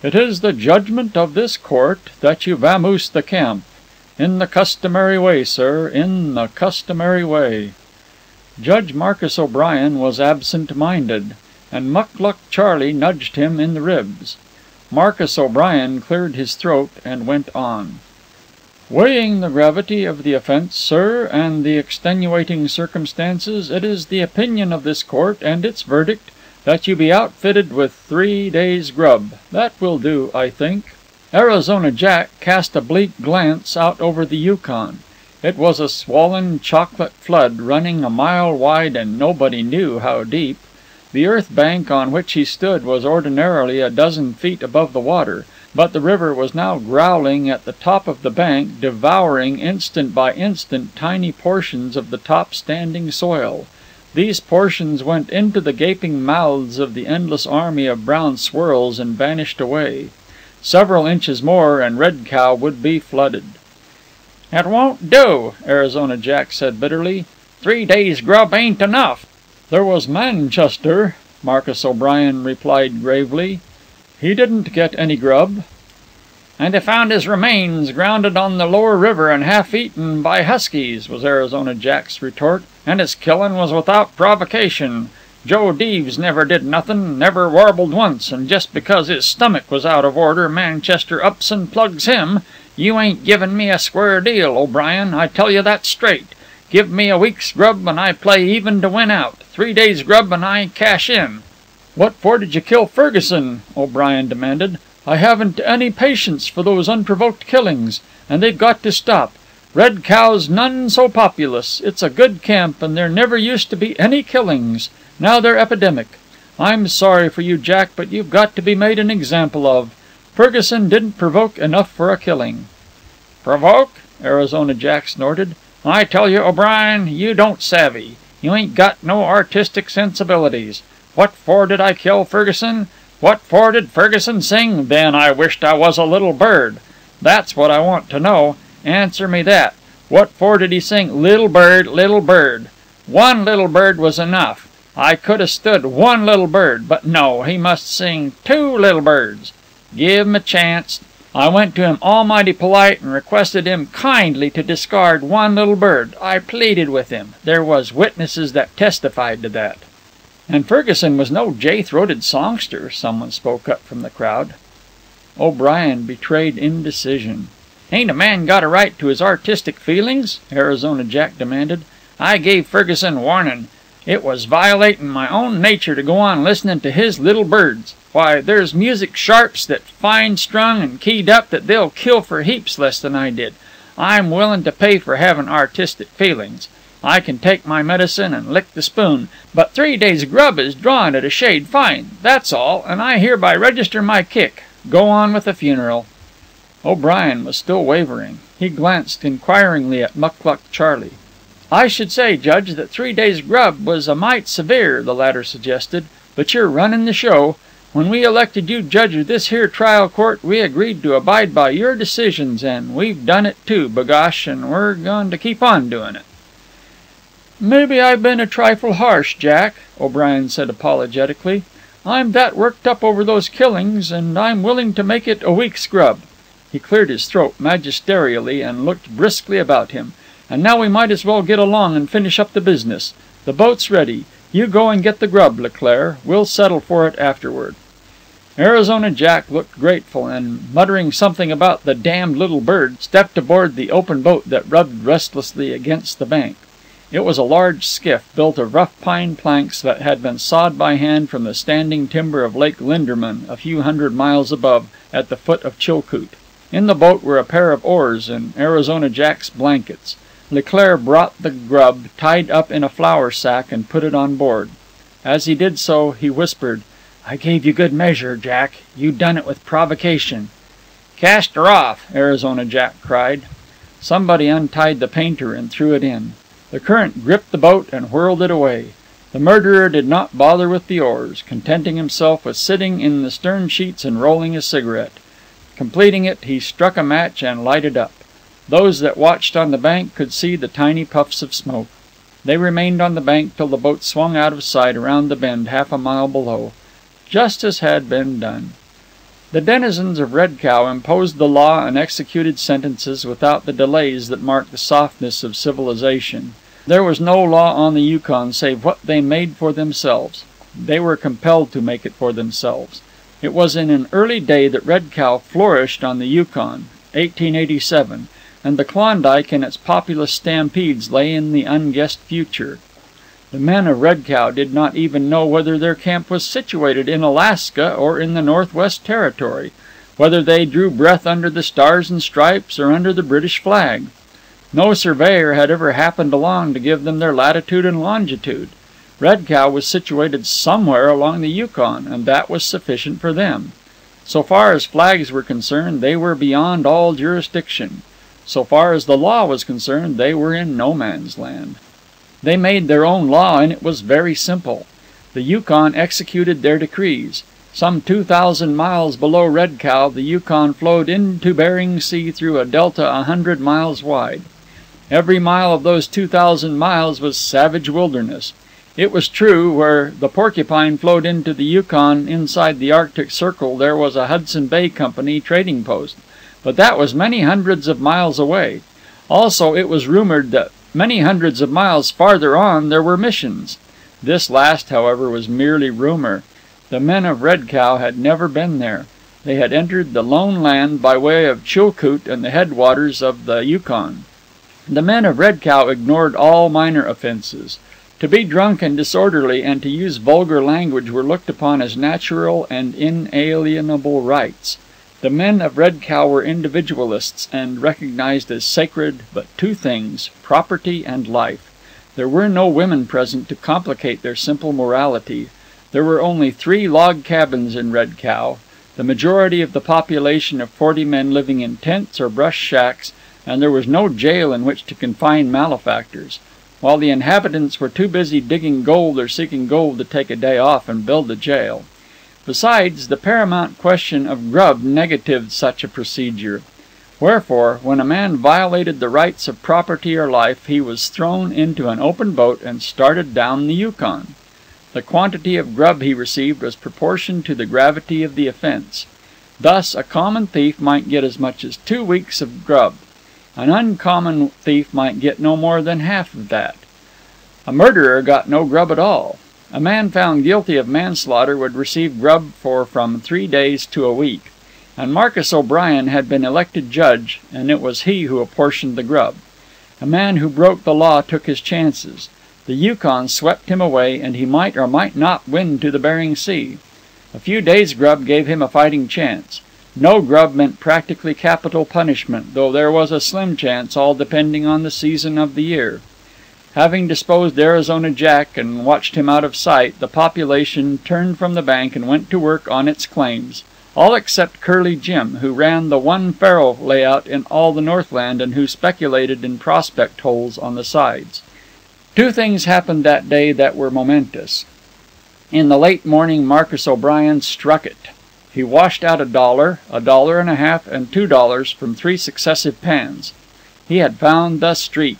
It is the judgment of this court that you vamoose the camp. In the customary way, sir, in the customary way." Judge Marcus O'Brien was absent-minded, and Mucluc Charley nudged him in the ribs. Marcus O'Brien cleared his throat and went on. "Weighing the gravity of the offence, sir, and the extenuating circumstances, it is the opinion of this court, and its verdict, that you be outfitted with 3 days' grub. That will do, I think." Arizona Jack cast a bleak glance out over the Yukon. It was a swollen chocolate flood running a mile wide and nobody knew how deep. The earth bank on which he stood was ordinarily a dozen feet above the water, but the river was now growling at the top of the bank, devouring instant by instant tiny portions of the top standing soil. These portions went into the gaping mouths of the endless army of brown swirls and vanished away. Several inches more and Red Cow would be flooded. "It won't do," Arizona Jack said bitterly. 3 days' grub ain't enough." "There was Manchester," Marcus O'Brien replied gravely. "He didn't get any grub." "And they found his remains grounded on the lower river and half eaten by huskies," was Arizona Jack's retort. "And his killin' was without provocation. Joe Deeves never did nothin', never warbled once, and just because his stomach was out of order, Manchester ups and plugs him. You ain't givin' me a square deal, O'Brien, I tell you that straight. Give me a week's grub and I play even to win out. 3 days' grub and I cash in." "What for did you kill Ferguson?" O'Brien demanded. "I haven't any patience for those unprovoked killings, and they've got to stop. Red Cow's none so populous. It's a good camp, and there never used to be any killings. Now they're epidemic. I'm sorry for you, Jack, but you've got to be made an example of. Ferguson didn't provoke enough for a killing." "Provoke?" Arizona Jack snorted. "I tell you, O'Brien, you don't savvy. You ain't got no artistic sensibilities. What for did I kill Ferguson? What for did Ferguson sing, 'Then I wished I was a little bird'? That's what I want to know. Answer me that. What for did he sing 'Little bird, little bird'? One little bird was enough. I could have stood one little bird, but no, he must sing 2 little birds. Give him a chance. I went to him almighty polite and requested him kindly to discard one little bird. I pleaded with him. There was witnesses that testified to that." "And Ferguson was no jay-throated songster," someone spoke up from the crowd. O'Brien betrayed indecision. "Ain't a man got a right to his artistic feelings?" Arizona Jack demanded. "I gave Ferguson warnin'. It was violatin' my own nature to go on listenin' to his little birds. Why, there's music sharps that fine strung and keyed up that they'll kill for heaps less than I did. I'm willin' to pay for havin' artistic feelings. I can take my medicine and lick the spoon, but 3 days' grub is drawin' it a shade fine, that's all, and I hereby register my kick. Go on with the funeral." O'Brien was still wavering. He glanced inquiringly at Mucluc Charley. "I should say, Judge, that 3 days' grub was a mite severe," the latter suggested, "but you're runnin' the show. When we elected you judge of this here trial court, we agreed to abide by your decisions, and we've done it too, b'gosh, and we're going to keep on doing it." "Maybe I've been a trifle harsh, Jack," O'Brien said apologetically. "I'm that worked up over those killings, and I'm willing to make it a week's grub." He cleared his throat magisterially and looked briskly about him. "And now we might as well get along and finish up the business. The boat's ready. You go and get the grub, Leclaire. We'll settle for it afterward." Arizona Jack looked grateful, and, muttering something about the damned little bird, stepped aboard the open boat that rubbed restlessly against the bank. It was a large skiff, built of rough pine planks that had been sawed by hand from the standing timber of Lake Linderman, a few hundred miles above, at the foot of Chilcoot. In the boat were a pair of oars and Arizona Jack's blankets. Leclaire brought the grub, tied up in a flour sack, and put it on board. As he did so, he whispered, "I gave you good measure, Jack. You done it with provocation." "Cast her off!" Arizona Jack cried. Somebody untied the painter and threw it in. The current gripped the boat and whirled it away. The murderer did not bother with the oars, contenting himself with sitting in the stern sheets and rolling a cigarette. Completing it, he struck a match and lighted up. Those that watched on the bank could see the tiny puffs of smoke. They remained on the bank till the boat swung out of sight around the bend half a mile below, just as had been done. The denizens of Red Cow imposed the law and executed sentences without the delays that mark the softness of civilization. There was no law on the Yukon save what they made for themselves. They were compelled to make it for themselves. It was in an early day that Red Cow flourished on the Yukon, 1887, and the Klondike and its populous stampedes lay in the unguessed future. The men of Red Cow did not even know whether their camp was situated in Alaska or in the Northwest Territory, whether they drew breath under the Stars and Stripes or under the British flag. No surveyor had ever happened along to give them their latitude and longitude. Red Cow was situated somewhere along the Yukon, and that was sufficient for them. So far as flags were concerned, they were beyond all jurisdiction. So far as the law was concerned, they were in no man's land. They made their own law, and it was very simple. The Yukon executed their decrees. Some 2,000 miles below Red Cow, the Yukon flowed into Bering Sea through a delta 100 miles wide. Every mile of those 2,000 miles was savage wilderness. It was true, where the Porcupine flowed into the Yukon inside the Arctic Circle, there was a Hudson Bay Company trading post, but that was many hundreds of miles away. Also, it was rumored that many hundreds of miles farther on there were missions. This last, however, was merely rumor. The men of Red Cow had never been there. They had entered the lone land by way of Chilkoot and the headwaters of the Yukon. The men of Red Cow ignored all minor offenses. To be drunk and disorderly and to use vulgar language were looked upon as natural and inalienable rights. The men of Red Cow were individualists and recognized as sacred but two things, property and life. There were no women present to complicate their simple morality. There were only 3 log cabins in Red Cow, the majority of the population of 40 men living in tents or brush shacks, and there was no jail in which to confine malefactors. While the inhabitants were too busy digging gold or seeking gold to take a day off and build a jail. Besides, the paramount question of grub negatived such a procedure. Wherefore, when a man violated the rights of property or life, he was thrown into an open boat and started down the Yukon. The quantity of grub he received was proportioned to the gravity of the offense. Thus, a common thief might get as much as 2 weeks of grub. An uncommon thief might get no more than half of that. A murderer got no grub at all. A man found guilty of manslaughter would receive grub for from 3 days to a week. And Marcus O'Brien had been elected judge, and it was he who apportioned the grub. A man who broke the law took his chances. The Yukon swept him away, and he might or might not win to the Bering Sea. A few days' grub gave him a fighting chance. No grub meant practically capital punishment, though there was a slim chance, all depending on the season of the year. Having disposed Arizona Jack and watched him out of sight, the population turned from the bank and went to work on its claims, all except Curly Jim, who ran the one faro layout in all the Northland and who speculated in prospect holes on the sides. 2 things happened that day that were momentous. In the late morning, Marcus O'Brien struck it. He washed out $1, $1.50, and $2 from 3 successive pans. He had found the streak.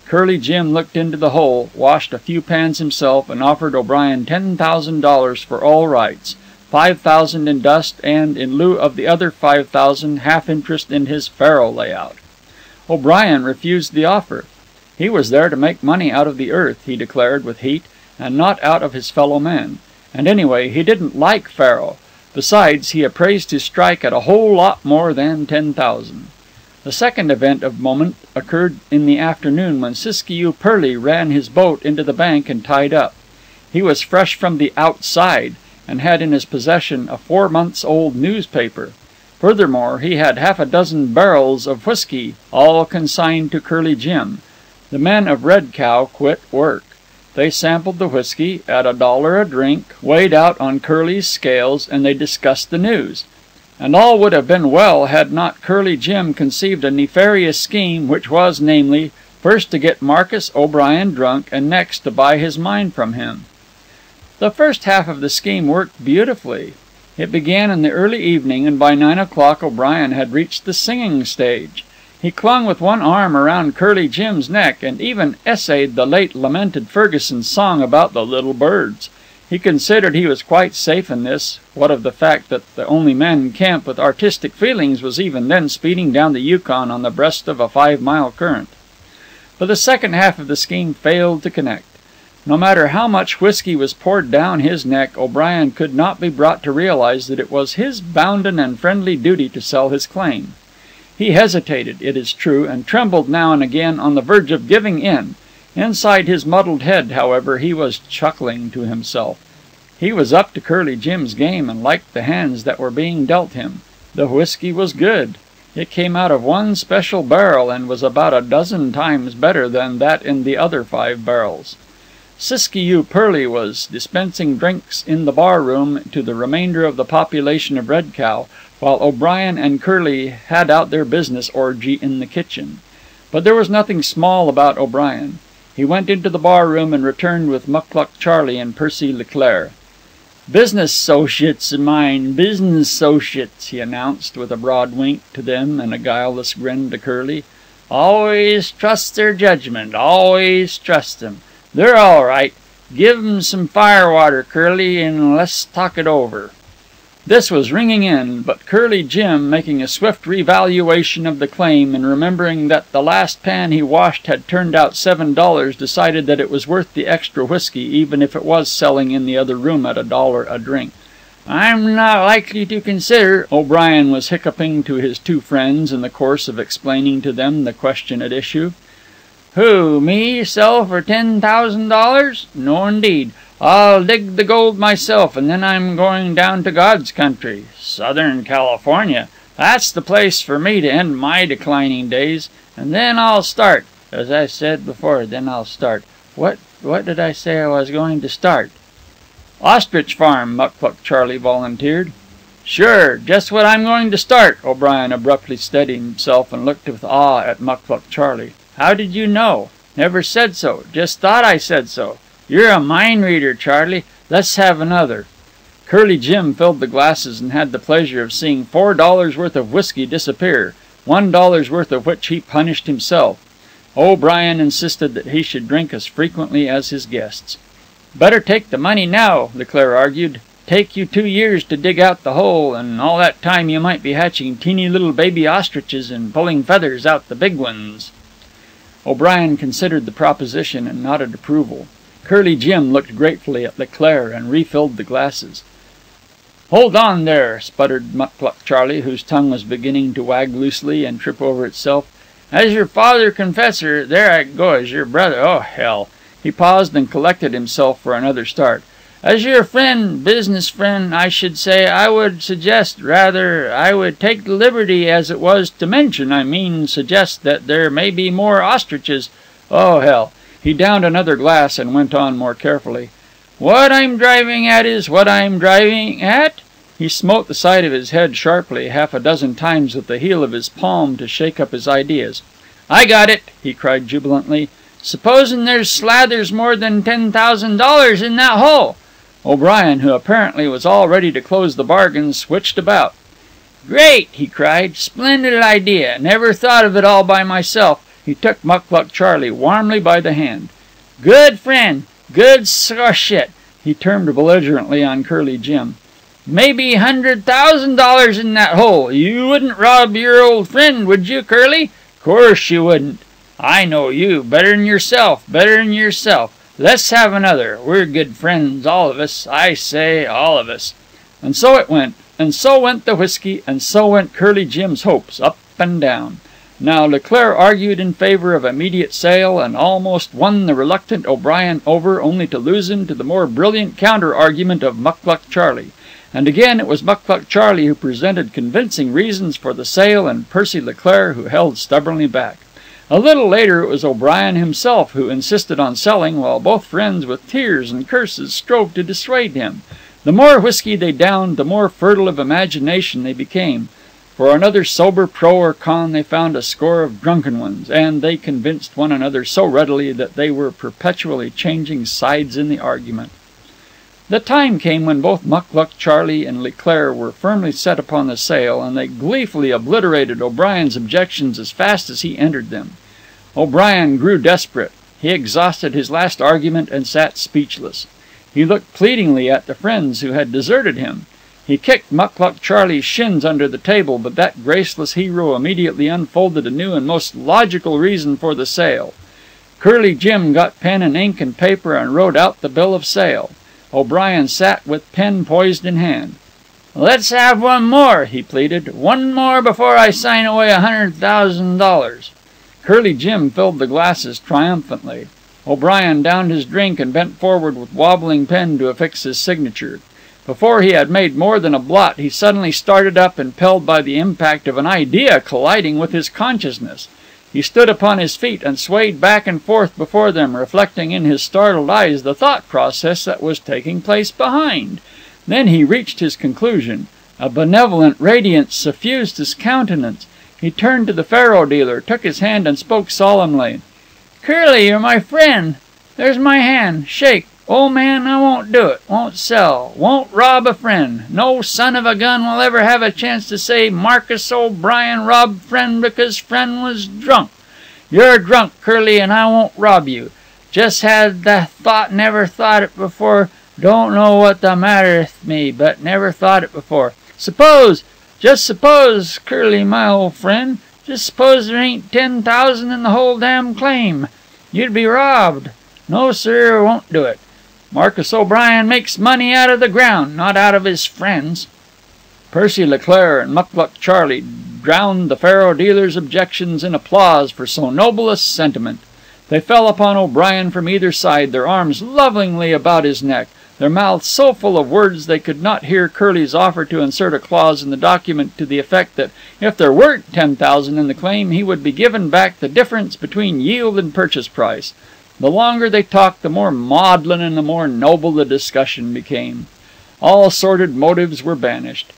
Curly Jim looked into the hole, washed a few pans himself, and offered O'Brien $10,000 for all rights, $5,000 in dust, and, in lieu of the other $5,000, half interest in his faro layout. O'Brien refused the offer. He was there to make money out of the earth, he declared with heat, and not out of his fellow men. And anyway, he didn't like faro. Besides, he appraised his strike at a whole lot more than $10,000. The second event of moment occurred in the afternoon when Siskiyou Pearly ran his boat into the bank and tied up. He was fresh from the outside, and had in his possession a 4-months-old newspaper. Furthermore, he had half a dozen barrels of whiskey, all consigned to Curly Jim. The men of Red Cow quit work. They sampled the whiskey at $1 a drink, weighed out on Curly's scales, and they discussed the news. And all would have been well had not Curly Jim conceived a nefarious scheme, which was, namely, first to get Marcus O'Brien drunk, and next to buy his mine from him. The first half of the scheme worked beautifully. It began in the early evening, and by 9 o'clock O'Brien had reached the singing stage. He clung with one arm around Curly Jim's neck, and even essayed the late lamented Ferguson's song about the little birds. He considered he was quite safe in this, what of the fact that the only man in camp with artistic feelings was even then speeding down the Yukon on the breast of a 5-mile current. But the second half of the scheme failed to connect. No matter how much whiskey was poured down his neck, O'Brien could not be brought to realize that it was his bounden and friendly duty to sell his claim. He hesitated, it is true, and trembled now and again on the verge of giving in. Inside his muddled head, however, he was chuckling to himself. He was up to Curly Jim's game and liked the hands that were being dealt him. The whiskey was good. It came out of one special barrel and was about a dozen times better than that in the other 5 barrels. Siskiyou Pearly was dispensing drinks in the bar room to the remainder of the population of Red Cow, while O'Brien and Curly had out their business orgy in the kitchen. But there was nothing small about O'Brien. He went into the bar room and returned with Mucluc Charley and Percy Leclaire. "Business associates of mine, business associates," he announced, with a broad wink to them and a guileless grin to Curly. "Always trust their judgment, always trust 'em. They're all right. Give 'em some firewater, Curly, and let's talk it over." This was ringing in, but Curly Jim, making a swift revaluation of the claim and remembering that the last pan he washed had turned out $7, decided that it was worth the extra whiskey, even if it was selling in the other room at $1 a drink. "I'm not likely to consider," O'Brien was hiccuping to his 2 friends in the course of explaining to them the question at issue. "Who, me, sell for $10,000? No, indeed. I'll dig the gold myself, and then I'm going down to God's country. Southern California. That's the place for me to end my declining days. And then I'll start. As I said before, then I'll start. What did I say I was going to start?" "Ostrich farm," Mucluc Charley volunteered. "Sure, just what I'm going to start." O'Brien abruptly steadied himself and looked with awe at Mucluc Charley. "How did you know?" "Never said so. Just thought I said so. You're a mind reader, Charley. Let's have another." Curly Jim filled the glasses and had the pleasure of seeing $4 worth of whiskey disappear, $1 worth of which he punished himself. O'Brien insisted that he should drink as frequently as his guests. "Better take the money now," Leclaire argued. "Take you 2 years to dig out the hole, and all that time you might be hatching teeny little baby ostriches and pulling feathers out the big ones." O'Brien considered the proposition and nodded approval. Curly Jim looked gratefully at Leclaire and refilled the glasses. "Hold on there," sputtered Mucluc Charley, whose tongue was beginning to wag loosely and trip over itself. "As your father confessor, there I go, as your brother, oh, hell." He paused and collected himself for another start. "As your friend, business friend, I should say, I would suggest, rather, I would take the liberty, as it was, to mention, I mean, suggest that there may be more ostriches. Oh, hell." He downed another glass and went on more carefully. "What I'm driving at is what I'm driving at?" He smote the side of his head sharply 6 times with the heel of his palm to shake up his ideas. "I got it!" he cried jubilantly. "Supposin' there's slathers more than $10,000 in that hole?" O'Brien, who apparently was all ready to close the bargain, switched about. "Great!" he cried. "Splendid idea! Never thought of it all by myself." He took Mucluc Charley warmly by the hand. "Good friend! Good associate!" He turned belligerently on Curly Jim. "Maybe $100,000 in that hole. You wouldn't rob your old friend, would you, Curly? Course you wouldn't. I know you. Better'n yourself. Better'n yourself. Let's have another. We're good friends, all of us. I say, all of us." And so it went. And so went the whiskey, and so went Curly Jim's hopes, up and down. Now Leclaire argued in favor of immediate sale, and almost won the reluctant O'Brien over, only to lose him to the more brilliant counter-argument of Mucluc Charley. And again it was Mucluc Charley who presented convincing reasons for the sale, and Percy Leclaire who held stubbornly back. A little later it was O'Brien himself who insisted on selling, while both friends with tears and curses strove to dissuade him. The more whiskey they downed, the more fertile of imagination they became. For another sober pro or con they found a score of drunken ones, and they convinced one another so readily that they were perpetually changing sides in the argument. The time came when both Mucluc Charley and Leclaire were firmly set upon the sale, and they gleefully obliterated O'Brien's objections as fast as he entered them. O'Brien grew desperate. He exhausted his last argument and sat speechless. He looked pleadingly at the friends who had deserted him. He kicked Mucluc Charlie's shins under the table, but that graceless hero immediately unfolded a new and most logical reason for the sale. Curly Jim got pen and ink and paper and wrote out the bill of sale. O'Brien sat with pen poised in hand. "Let's have one more," he pleaded. "One more before I sign away $100,000. Curly Jim filled the glasses triumphantly. O'Brien downed his drink and bent forward with wobbling pen to affix his signature. Before he had made more than a blot, he suddenly started up, impelled by the impact of an idea colliding with his consciousness. He stood upon his feet and swayed back and forth before them, reflecting in his startled eyes the thought process that was taking place behind. Then he reached his conclusion. A benevolent radiance suffused his countenance. He turned to the faro dealer, took his hand, and spoke solemnly. "Curly, you're my friend. There's my hand. Shake. Old man, I won't do it. Won't sell. Won't rob a friend. No son of a gun will ever have a chance to say Marcus O'Brien robbed friend because friend was drunk. You're drunk, Curly, and I won't rob you. Just had the thought, never thought it before. Don't know what the matter with me, but never thought it before. Just suppose, Curly, my old friend, just suppose there ain't 10,000 in the whole damn claim. You'd be robbed. No, sir, won't do it. Marcus O'Brien makes money out of the ground, not out of his friends." Percy Leclaire and Mucluc Charlie drowned the faro dealer's objections in applause for so noble a sentiment. They fell upon O'Brien from either side, their arms lovingly about his neck, their mouths so full of words they could not hear Curly's offer to insert a clause in the document to the effect that if there weren't 10,000 in the claim, he would be given back the difference between yield and purchase price. The longer they talked, the more maudlin and the more noble the discussion became. All sordid motives were banished.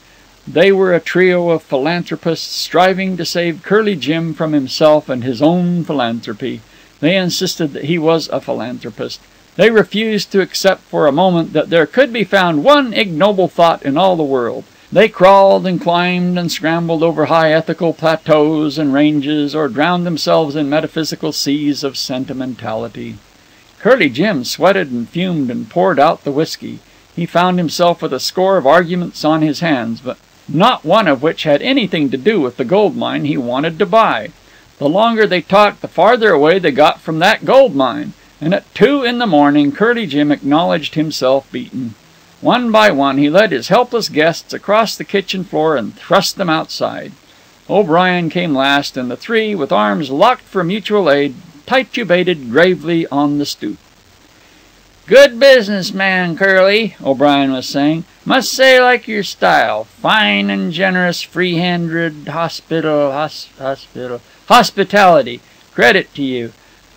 They were a trio of philanthropists striving to save Curly Jim from himself and his own philanthropy. They insisted that he was a philanthropist. They refused to accept for a moment that there could be found one ignoble thought in all the world. They crawled and climbed and scrambled over high ethical plateaus and ranges, or drowned themselves in metaphysical seas of sentimentality. Curly Jim sweated and fumed and poured out the whiskey. He found himself with a score of arguments on his hands, but not one of which had anything to do with the gold mine he wanted to buy. The longer they talked, the farther away they got from that gold mine, and at 2 in the morning Curly Jim acknowledged himself beaten. One by one he led his helpless guests across the kitchen floor and thrust them outside. O'Brien came last, and the three, with arms locked for mutual aid, titubated gravely on the stoop. "Good business man, Curly," O'Brien was saying. "Must say like your style. Fine and generous, free-handed hospitality. Credit to you.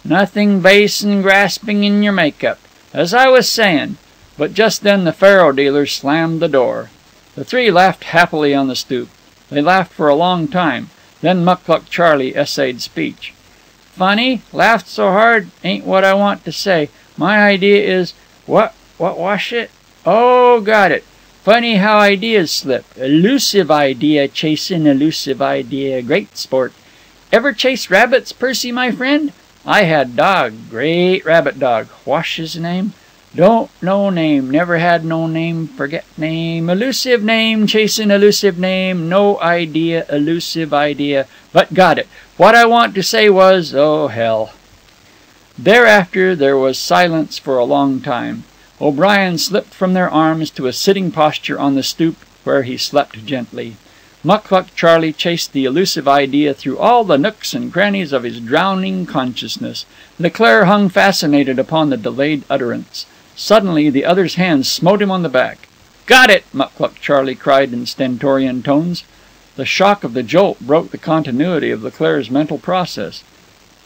Nothing base and grasping in your make-up. As I was saying." But just then the faro dealer slammed the door. The three laughed happily on the stoop. They laughed for a long time. Then Mucluc Charlie essayed speech. "Funny? Laughed so hard ain't what I want to say. My idea is what wash it? Oh, got it. Funny how ideas slip. Elusive idea chasing elusive idea. Great sport. Ever chase rabbits, Percy, my friend? I had dog. Great rabbit dog. Wash his name? Don't know name. Never had no name. Forget name. Elusive name. Chasing elusive name. No idea. Elusive idea. But got it. What I want to say was, oh, hell." Thereafter there was silence for a long time. O'Brien slipped from their arms to a sitting posture on the stoop, where he slept gently. Mucluc Charlie chased the elusive idea through all the nooks and crannies of his drowning consciousness. Leclaire hung fascinated upon the delayed utterance. Suddenly the other's hand smote him on the back. "Got it!" Mucluc Charlie cried in stentorian tones. The shock of the jolt broke the continuity of Leclaire's mental process.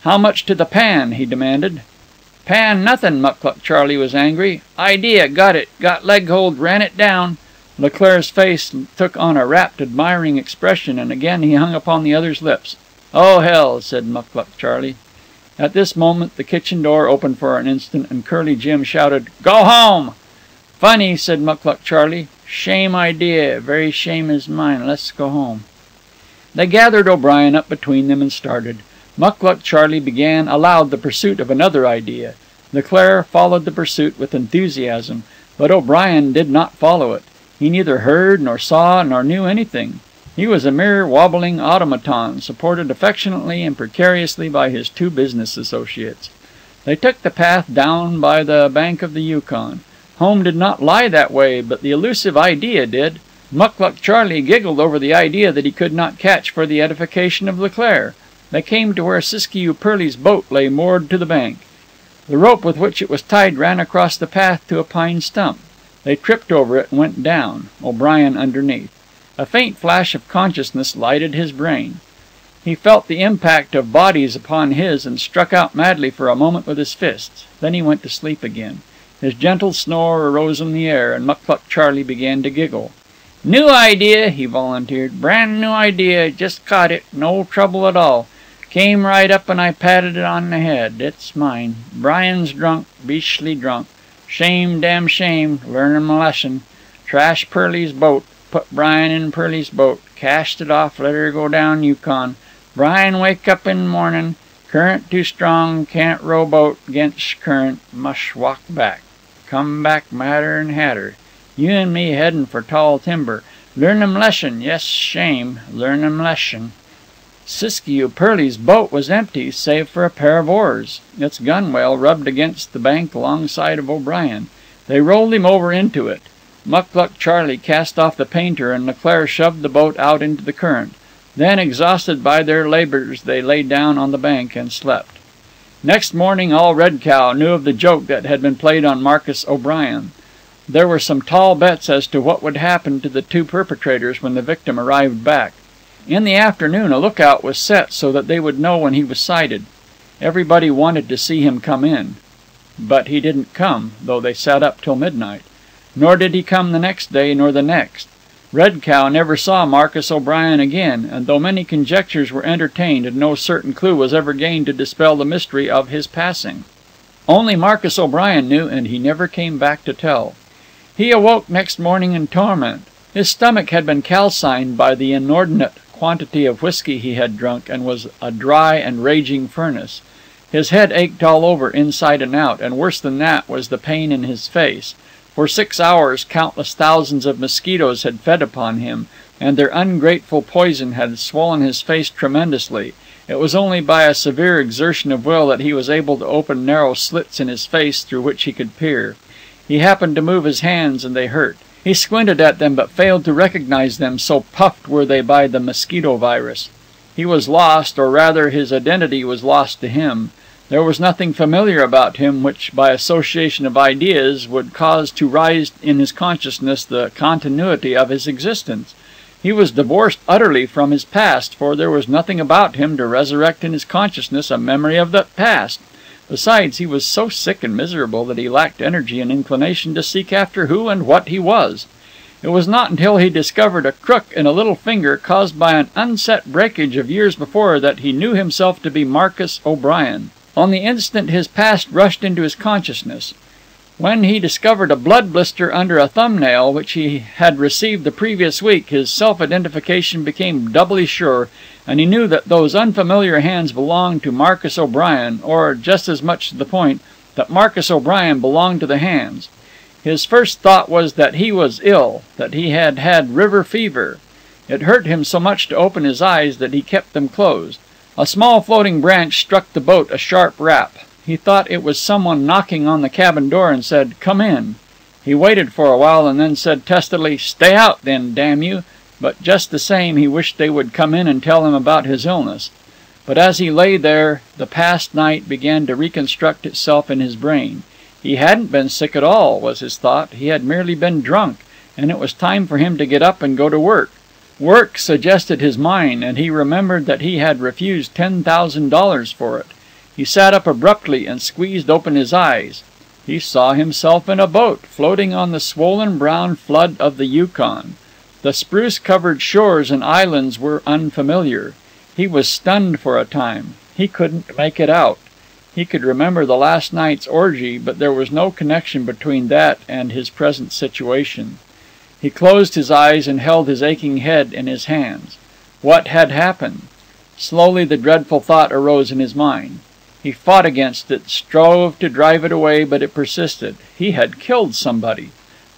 "How much to the pan?" he demanded. "Pan nothin'," Mucluc Charlie was angry. "Idea, got it. Got leg hold, ran it down." Leclaire's face took on a rapt, admiring expression, and again he hung upon the other's lips. "Oh, hell," said Mucluc Charlie. At this moment the kitchen door opened for an instant, and Curly Jim shouted, "Go home!" "Funny," said Mucluc Charlie. "Shame idea. Very shame is mine. Let's go home." They gathered O'Brien up between them and started. Mucluc Charlie began aloud the pursuit of another idea. Leclaire followed the pursuit with enthusiasm. But O'Brien did not follow it. He neither heard, nor saw, nor knew anything. He was a mere wobbling automaton, supported affectionately and precariously by his two business associates. They took the path down by the bank of the Yukon. Home did not lie that way, but the elusive idea did. Mucluc Charley giggled over the idea that he could not catch for the edification of Leclaire. They came to where Siskiyou Pearly's boat lay moored to the bank. The rope with which it was tied ran across the path to a pine stump. They tripped over it and went down, O'Brien underneath. A faint flash of consciousness lighted his brain. He felt the impact of bodies upon his and struck out madly for a moment with his fists. Then he went to sleep again. His gentle snore arose in the air, and Mucluc Charley began to giggle. "New idea," he volunteered. "Brand new idea. Just caught it. No trouble at all. Came right up and I patted it on the head. It's mine. Brian's drunk. Beastly drunk. Shame, damn shame. Learn him a lesson. Trash Pearly's boat. Put Brian in Pearly's boat. Cast it off. Let her go down Yukon. Brian wake up in mornin'. Current too strong. Can't row boat 'gainst current. Mush walk back. Come back madder'n hatter. You and me headin' for tall timber. Learn 'em lesson. Yes, shame. Learn 'em lesson." Siskiyou Pearly's boat was empty, save for a pair of oars. Its gunwale rubbed against the bank alongside of O'Brien. They rolled him over into it. Mucluc Charley cast off the painter, and Leclaire shoved the boat out into the current. Then, exhausted by their labors, they lay down on the bank and slept. Next morning all Red Cow knew of the joke that had been played on Marcus O'Brien. There were some tall bets as to what would happen to the two perpetrators when the victim arrived back. In the afternoon a lookout was set so that they would know when he was sighted. Everybody wanted to see him come in. But he didn't come, though they sat up till midnight. Nor did he come the next day, nor the next. Red Cow never saw Marcus O'Brien again, and though many conjectures were entertained, no certain clue was ever gained to dispel the mystery of his passing. Only Marcus O'Brien knew, and he never came back to tell. He awoke next morning in torment. His stomach had been calcined by the inordinate quantity of whiskey he had drunk, and was a dry and raging furnace. His head ached all over, inside and out, and worse than that was the pain in his face. For 6 hours countless thousands of mosquitoes had fed upon him, and their ungrateful poison had swollen his face tremendously. It was only by a severe exertion of will that he was able to open narrow slits in his face through which he could peer. He happened to move his hands, and they hurt. He squinted at them, but failed to recognize them, so puffed were they by the mosquito virus. He was lost, or rather his identity was lost to him. There was nothing familiar about him which, by association of ideas, would cause to rise in his consciousness the continuity of his existence. He was divorced utterly from his past, for there was nothing about him to resurrect in his consciousness a memory of that past. Besides, he was so sick and miserable that he lacked energy and inclination to seek after who and what he was. It was not until he discovered a crook in a little finger caused by an unset breakage of years before that he knew himself to be Marcus O'Brien. On the instant his past rushed into his consciousness. When he discovered a blood blister under a thumbnail which he had received the previous week, his self-identification became doubly sure, and he knew that those unfamiliar hands belonged to Marcus O'Brien, or, just as much to the point, that Marcus O'Brien belonged to the hands. His first thought was that he was ill, that he had had river fever. It hurt him so much to open his eyes that he kept them closed. A small floating branch struck the boat a sharp rap. He thought it was someone knocking on the cabin door, and said, "Come in." He waited for a while, and then said testily, "Stay out, then, damn you." But just the same, he wished they would come in and tell him about his illness. But as he lay there, the past night began to reconstruct itself in his brain. He hadn't been sick at all, was his thought. He had merely been drunk, and it was time for him to get up and go to work. Work suggested his mind, and he remembered that he had refused $10,000 for it. He sat up abruptly and squeezed open his eyes. He saw himself in a boat, floating on the swollen brown flood of the Yukon. The spruce-covered shores and islands were unfamiliar. He was stunned for a time. He couldn't make it out. He could remember the last night's orgy, but there was no connection between that and his present situation. He closed his eyes and held his aching head in his hands. What had happened? Slowly the dreadful thought arose in his mind. He fought against it, strove to drive it away, but it persisted. He had killed somebody.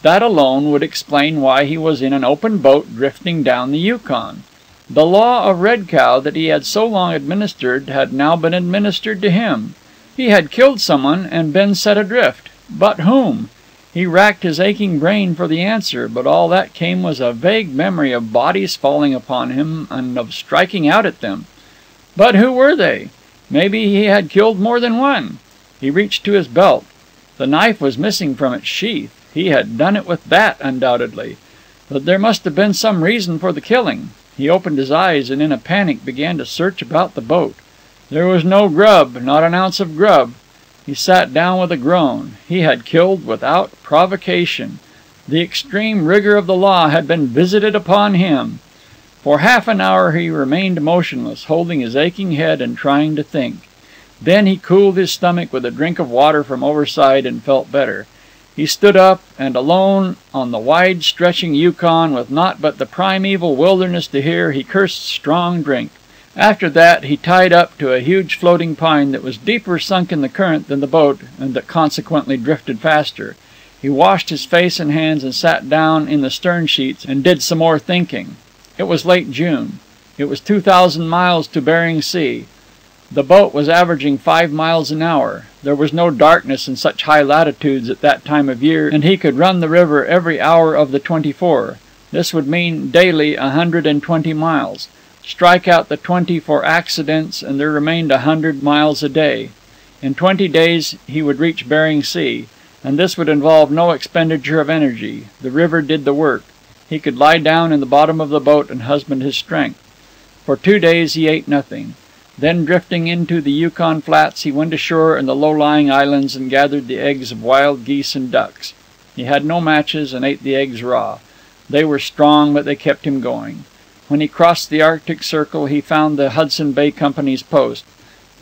That alone would explain why he was in an open boat drifting down the Yukon. The law of Red Cow that he had so long administered had now been administered to him. He had killed someone and been set adrift. But whom? He racked his aching brain for the answer, but all that came was a vague memory of bodies falling upon him and of striking out at them. But who were they? Maybe he had killed more than one. He reached to his belt. The knife was missing from its sheath. He had done it with that, undoubtedly. But there must have been some reason for the killing. He opened his eyes and in a panic began to search about the boat. There was no grub, not an ounce of grub. He sat down with a groan. He had killed without provocation. The extreme rigor of the law had been visited upon him. For half an hour he remained motionless, holding his aching head and trying to think. Then he cooled his stomach with a drink of water from overside and felt better. He stood up, and alone on the wide-stretching Yukon, with naught but the primeval wilderness to hear, he cursed strong drink. After that he tied up to a huge floating pine that was deeper sunk in the current than the boat, and that consequently drifted faster. He washed his face and hands and sat down in the stern sheets and did some more thinking. It was late June. It was 2,000 miles to Bering Sea. The boat was averaging 5 miles an hour. There was no darkness in such high latitudes at that time of year, and he could run the river every hour of the 24. This would mean daily 120 miles. Strike out the 20 for accidents, and there remained 100 miles a day. In 20 days he would reach Bering Sea, and this would involve no expenditure of energy. The river did the work. He could lie down in the bottom of the boat and husband his strength. For 2 days he ate nothing. Then, drifting into the Yukon flats, he went ashore in the low-lying islands and gathered the eggs of wild geese and ducks. He had no matches and ate the eggs raw. They were strong, but they kept him going. When he crossed the Arctic Circle, he found the Hudson Bay Company's post.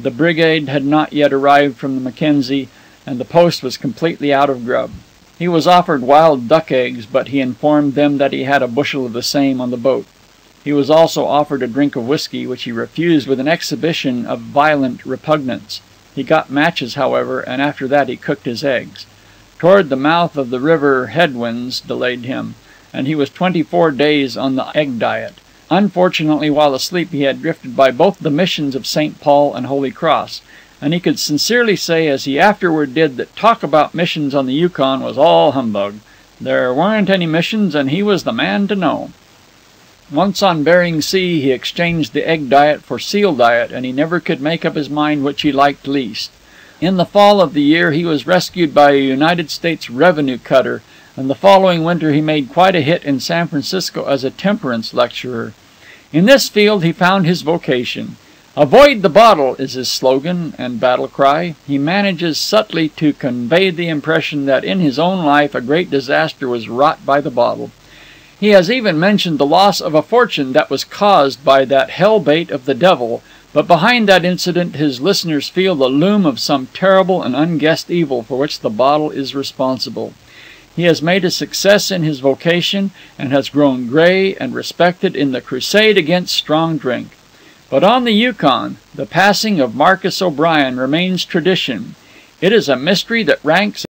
The brigade had not yet arrived from the Mackenzie, and the post was completely out of grub. He was offered wild duck eggs, but he informed them that he had a bushel of the same on the boat. He was also offered a drink of whiskey, which he refused with an exhibition of violent repugnance. He got matches, however, and after that he cooked his eggs. Toward the mouth of the river headwinds delayed him, and he was 24 days on the egg diet. Unfortunately, while asleep, he had drifted by both the missions of St. Paul and Holy Cross, and he could sincerely say, as he afterward did, that talk about missions on the Yukon was all humbug. There weren't any missions, and he was the man to know. Once on Bering Sea, he exchanged the egg diet for seal diet, and he never could make up his mind which he liked least. In the fall of the year, he was rescued by a United States revenue cutter, and the following winter he made quite a hit in San Francisco as a temperance lecturer. In this field he found his vocation. "Avoid the bottle" is his slogan and battle cry. He manages subtly to convey the impression that in his own life a great disaster was wrought by the bottle. He has even mentioned the loss of a fortune that was caused by that hell-bait of the devil, but behind that incident his listeners feel the loom of some terrible and unguessed evil for which the bottle is responsible. He has made a success in his vocation, and has grown gray and respected in the crusade against strong drink. But on the Yukon, the passing of Marcus O'Brien remains tradition. It is a mystery that ranks